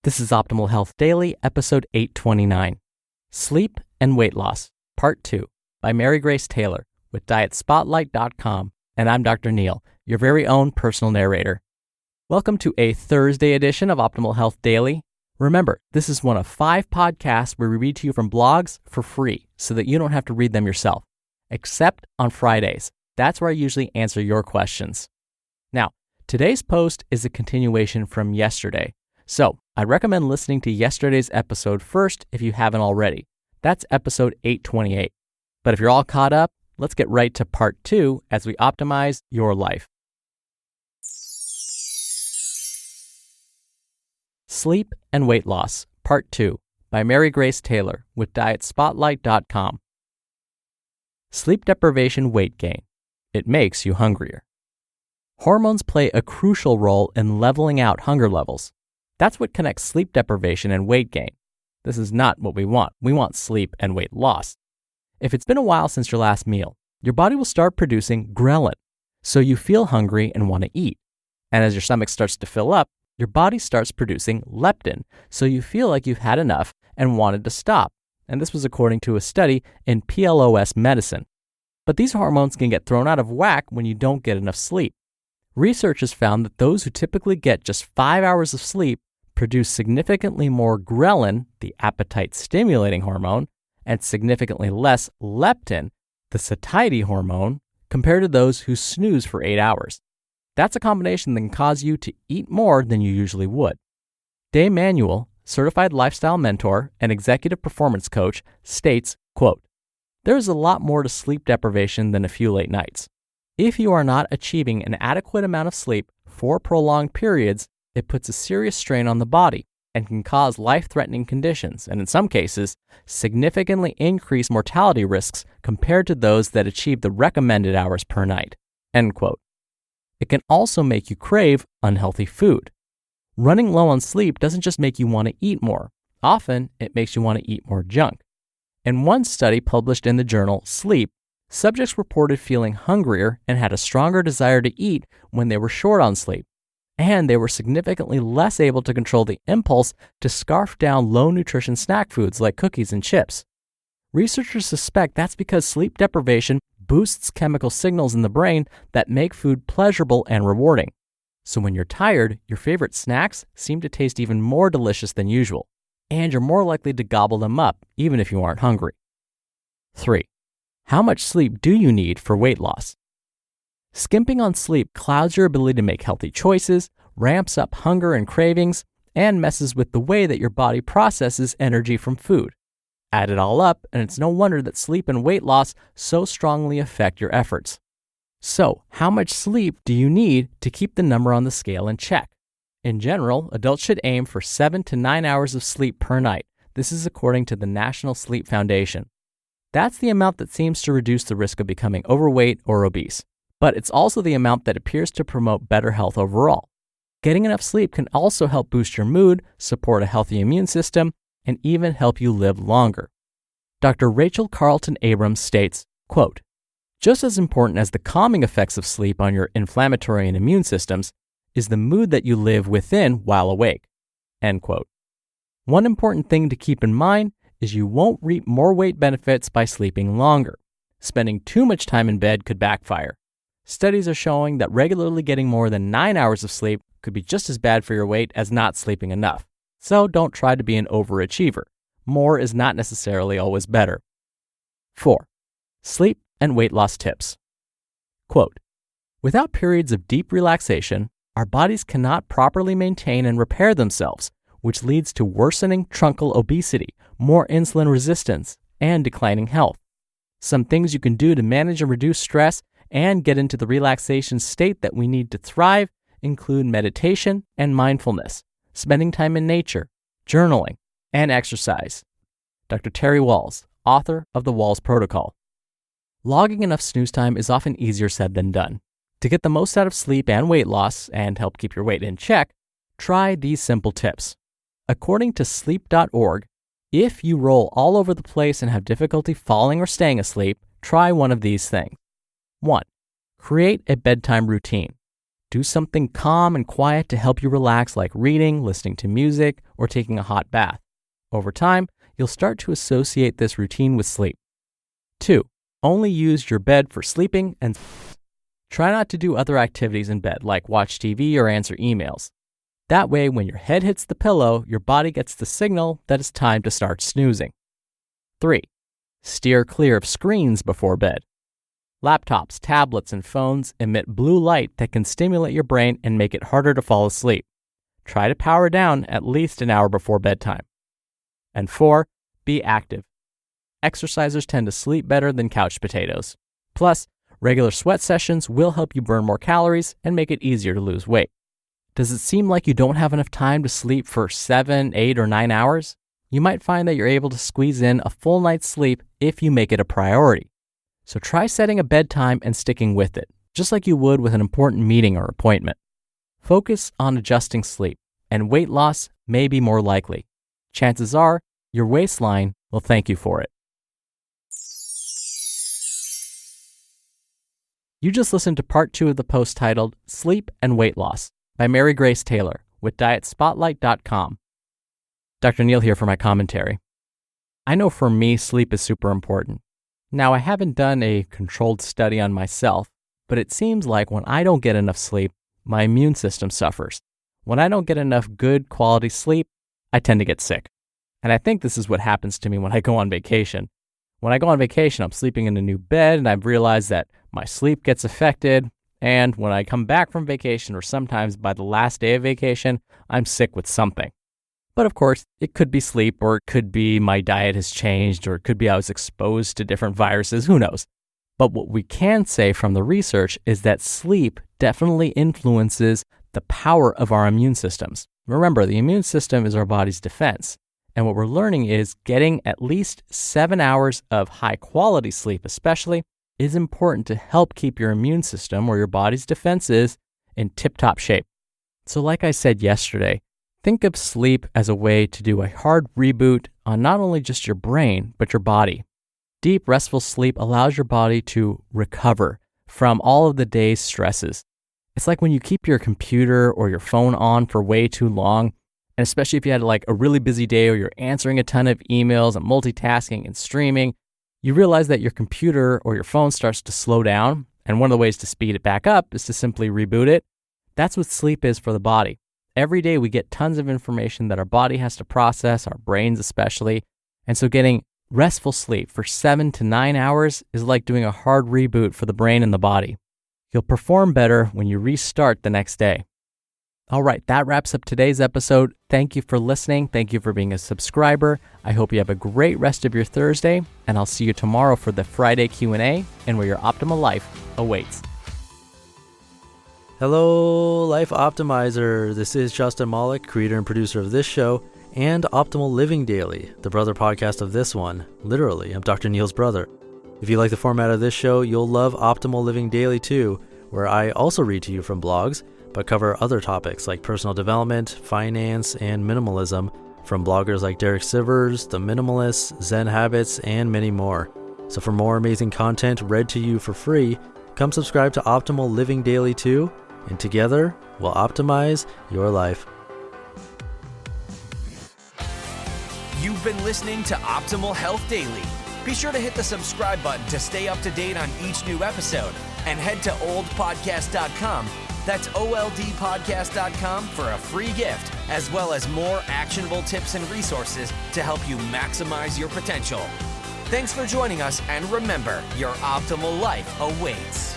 This is Optimal Health Daily, episode 829. Sleep and Weight Loss, Part 2, by Marygrace Taylor with DietSpotlight.com, and I'm Dr. Neil, your very own personal narrator. Welcome to a Thursday edition of Optimal Health Daily. Remember, this is one of 5 podcasts where we read to you from blogs for free so that you don't have to read them yourself, except on Fridays. That's where I usually answer your questions. Now, today's post is a continuation from yesterday, so I'd recommend listening to yesterday's episode first if you haven't already. That's episode 828. But if you're all caught up, let's get right to part 2 as we optimize your life. Sleep and Weight Loss, Part 2, by Marygrace Taylor with DietSpotlight.com. Sleep deprivation weight gain. It makes you hungrier. Hormones play a crucial role in leveling out hunger levels. That's what connects sleep deprivation and weight gain. This is not what we want. We want sleep and weight loss. If it's been a while since your last meal, your body will start producing ghrelin, so you feel hungry and want to eat. And as your stomach starts to fill up, your body starts producing leptin, so you feel like you've had enough and wanted to stop. And this was according to a study in PLOS Medicine. But these hormones can get thrown out of whack when you don't get enough sleep. Research has found that those who typically get just 5 hours of sleep produce significantly more ghrelin, the appetite-stimulating hormone, and significantly less leptin, the satiety hormone, compared to those who snooze for 8 hours. That's a combination that can cause you to eat more than you usually would. Dave Manuel, certified lifestyle mentor and executive performance coach, states, quote, "There is a lot more to sleep deprivation than a few late nights. If you are not achieving an adequate amount of sleep for prolonged periods, it puts a serious strain on the body and can cause life-threatening conditions, and in some cases, significantly increase mortality risks compared to those that achieve the recommended hours per night." End quote. It can also make you crave unhealthy food. Running low on sleep doesn't just make you want to eat more. Often, it makes you want to eat more junk. In one study published in the journal Sleep, subjects reported feeling hungrier and had a stronger desire to eat when they were short on sleep. And they were significantly less able to control the impulse to scarf down low-nutrition snack foods like cookies and chips. Researchers suspect that's because sleep deprivation boosts chemical signals in the brain that make food pleasurable and rewarding. So when you're tired, your favorite snacks seem to taste even more delicious than usual, and you're more likely to gobble them up even if you aren't hungry. 3. How much sleep do you need for weight loss? Skimping on sleep clouds your ability to make healthy choices, ramps up hunger and cravings, and messes with the way that your body processes energy from food. Add it all up, and it's no wonder that sleep and weight loss so strongly affect your efforts. So, how much sleep do you need to keep the number on the scale in check? In general, adults should aim for 7 to 9 hours of sleep per night. This is according to the National Sleep Foundation. That's the amount that seems to reduce the risk of becoming overweight or obese. But it's also the amount that appears to promote better health overall. Getting enough sleep can also help boost your mood, support a healthy immune system, and even help you live longer. Dr. Rachel Carlton Abrams states, quote, "Just as important as the calming effects of sleep on your inflammatory and immune systems is the mood that you live within while awake." End quote. One important thing to keep in mind is you won't reap more weight benefits by sleeping longer. Spending too much time in bed could backfire. Studies are showing that regularly getting more than 9 hours of sleep could be just as bad for your weight as not sleeping enough. So don't try to be an overachiever. More is not necessarily always better. 4. Sleep and weight loss tips. Quote, "Without periods of deep relaxation, our bodies cannot properly maintain and repair themselves, which leads to worsening truncal obesity, more insulin resistance, and declining health. Some things you can do to manage and reduce stress and get into the relaxation state that we need to thrive include meditation and mindfulness, spending time in nature, journaling, and exercise." Dr. Terry Wahls, author of the Wahls Protocol. Logging enough snooze time is often easier said than done. To get the most out of sleep and weight loss and help keep your weight in check, try these simple tips. According to sleep.org, if you roll all over the place and have difficulty falling or staying asleep, try one of these things. 1. Create a bedtime routine. Do something calm and quiet to help you relax, like reading, listening to music, or taking a hot bath. Over time, you'll start to associate this routine with sleep. 2. Only use your bed for sleeping and try not to do other activities in bed, like watch TV or answer emails. That way, when your head hits the pillow, your body gets the signal that it's time to start snoozing. 3. Steer clear of screens before bed. Laptops, tablets, and phones emit blue light that can stimulate your brain and make it harder to fall asleep. Try to power down at least an hour before bedtime. And 4, be active. Exercisers tend to sleep better than couch potatoes. Plus, regular sweat sessions will help you burn more calories and make it easier to lose weight. Does it seem like you don't have enough time to sleep for 7, 8, or 9 hours? You might find that you're able to squeeze in a full night's sleep if you make it a priority. So try setting a bedtime and sticking with it, just like you would with an important meeting or appointment. Focus on adjusting sleep, and weight loss may be more likely. Chances are, your waistline will thank you for it. You just listened to part 2 of the post titled Sleep and Weight Loss by Marygrace Taylor with DietSpotlight.com. Dr. Neil here for my commentary. I know for me, sleep is super important. Now, I haven't done a controlled study on myself, but it seems like when I don't get enough sleep, my immune system suffers. When I don't get enough good quality sleep, I tend to get sick. And I think this is what happens to me when I go on vacation. When I go on vacation, I'm sleeping in a new bed, and I've realized that my sleep gets affected. And when I come back from vacation, or sometimes by the last day of vacation, I'm sick with something. But of course, it could be sleep, or it could be my diet has changed, or it could be I was exposed to different viruses, who knows. But what we can say from the research is that sleep definitely influences the power of our immune systems. Remember, the immune system is our body's defense. And what we're learning is getting at least 7 hours of high quality sleep especially is important to help keep your immune system or your body's defenses in tip-top shape. So like I said yesterday, think of sleep as a way to do a hard reboot on not only just your brain, but your body. Deep, restful sleep allows your body to recover from all of the day's stresses. It's like when you keep your computer or your phone on for way too long, and especially if you had like a really busy day or you're answering a ton of emails and multitasking and streaming, you realize that your computer or your phone starts to slow down, and one of the ways to speed it back up is to simply reboot it. That's what sleep is for the body. Every day we get tons of information that our body has to process, our brains especially, and so getting restful sleep for 7 to 9 hours is like doing a hard reboot for the brain and the body. You'll perform better when you restart the next day. All right, that wraps up today's episode. Thank you for listening. Thank you for being a subscriber. I hope you have a great rest of your Thursday, and I'll see you tomorrow for the Friday Q&A and where your optimal life awaits. Hello, Life Optimizer. This is Justin Malik, creator and producer of this show and Optimal Living Daily, the brother podcast of this one. Literally, I'm Dr. Neil's brother. If you like the format of this show, you'll love Optimal Living Daily too, where I also read to you from blogs, but cover other topics like personal development, finance, and minimalism from bloggers like Derek Sivers, The Minimalists, Zen Habits, and many more. So for more amazing content read to you for free, come subscribe to Optimal Living Daily too, and together we'll optimize your life. You've been listening to Optimal Health Daily. Be sure to hit the subscribe button to stay up to date on each new episode, and head to oldpodcast.com. That's oldpodcast.com for a free gift, as well as more actionable tips and resources to help you maximize your potential. Thanks for joining us, and remember, your optimal life awaits.